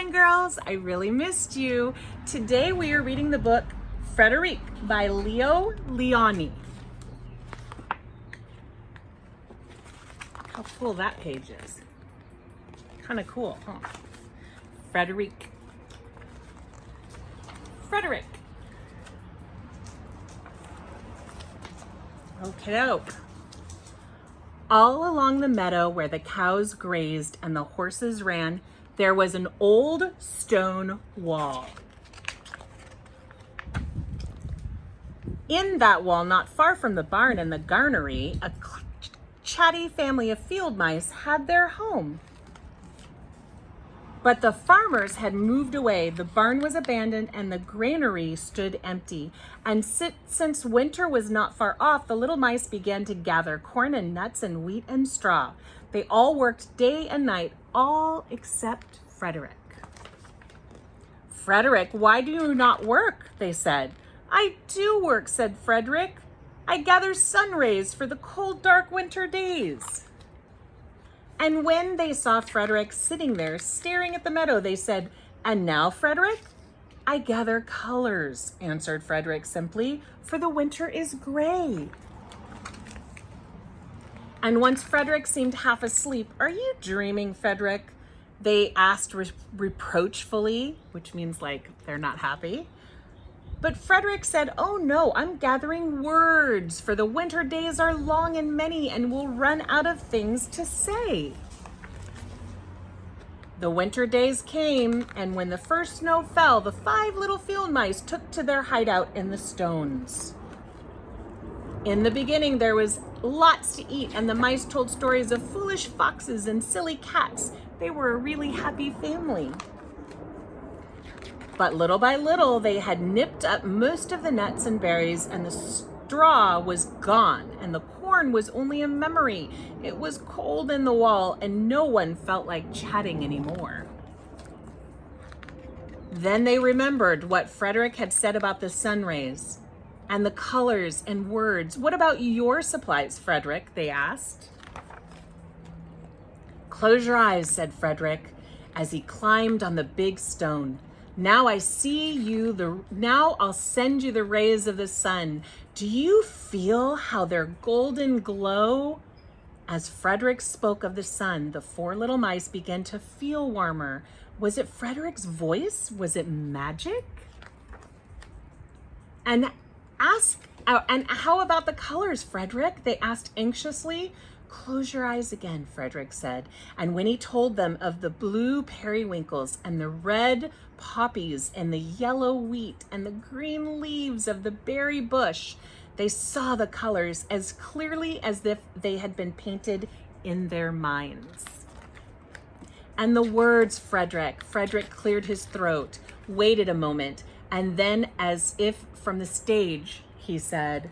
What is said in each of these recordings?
and girls. I really missed you. Today we are reading the book Frederick by Lionni. How cool that page is. Kind of cool, huh? Frederick. Okie-doke. All along the meadow where the cows grazed and the horses ran, there was an old stone wall. In that wall, not far from the barn and the garnery, a chatty family of field mice had their home. But the farmers had moved away, the barn was abandoned, and the granary stood empty. And since winter was not far off, the little mice began to gather corn and nuts and wheat and straw. They all worked day and night, all except Frederick. "Frederick, why do you not work?" they said. "I do work," said Frederick. "I gather sun rays for the cold, dark winter days." And when they saw Frederick sitting there staring at the meadow, they said, "And now, Frederick?" "I gather colors," answered Frederick simply, "for the winter is gray." And once Frederick seemed half asleep, "Are you dreaming, Frederick?" they asked reproachfully, which means like they're not happy. But Frederick said, "Oh no, I'm gathering words, for the winter days are long and many and we'll run out of things to say." The winter days came, and when the first snow fell, the 5 little field mice took to their hideout in the stones. In the beginning, there was lots to eat, and the mice told stories of foolish foxes and silly cats. They were a really happy family. But little by little, they had nipped up most of the nuts and berries, and the straw was gone, and the corn was only a memory. It was cold in the wall, and no one felt like chatting anymore. Then they remembered what Frederick had said about the sun rays and the colors and words. "What about your supplies, Frederick?" they asked. "Close your eyes," said Frederick, as he climbed on the big stone. Now I'll send you the rays of the sun. Do you feel how their golden glow?" As Frederick spoke of the sun, the 4 little mice began to feel warmer. Was it Frederick's voice? Was it magic? And how about the colors, Frederick?" they asked anxiously. "Close your eyes again," Frederick said. And when he told them of the blue periwinkles and the red poppies and the yellow wheat and the green leaves of the berry bush, they saw the colors as clearly as if they had been painted in their minds. "And the words, Frederick." Frederick cleared his throat, waited a moment, and then, as if from the stage, he said,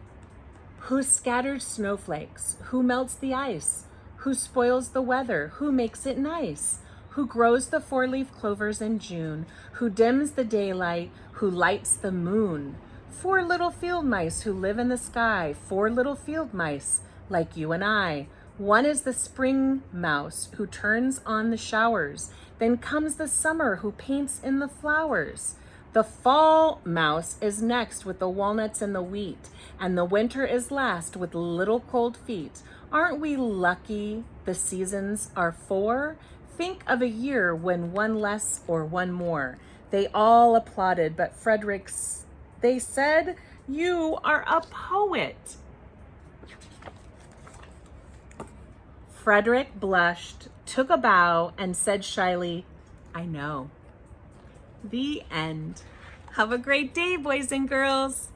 "Who scatters snowflakes? Who melts the ice? Who spoils the weather? Who makes it nice? Who grows the 4-leaf clovers in June? Who dims the daylight? Who lights the moon? 4 little field mice who live in the sky. 4 little field mice like you and I. One is the spring mouse who turns on the showers. Then comes the summer who paints in the flowers. The fall mouse is next with the walnuts and the wheat, and the winter is last with little cold feet. Aren't we lucky the seasons are 4? Think of a year when one less or one more." They all applauded, but they said, "You are a poet." Frederick blushed, took a bow, and said shyly, "I know." The end. Have a great day, boys and girls.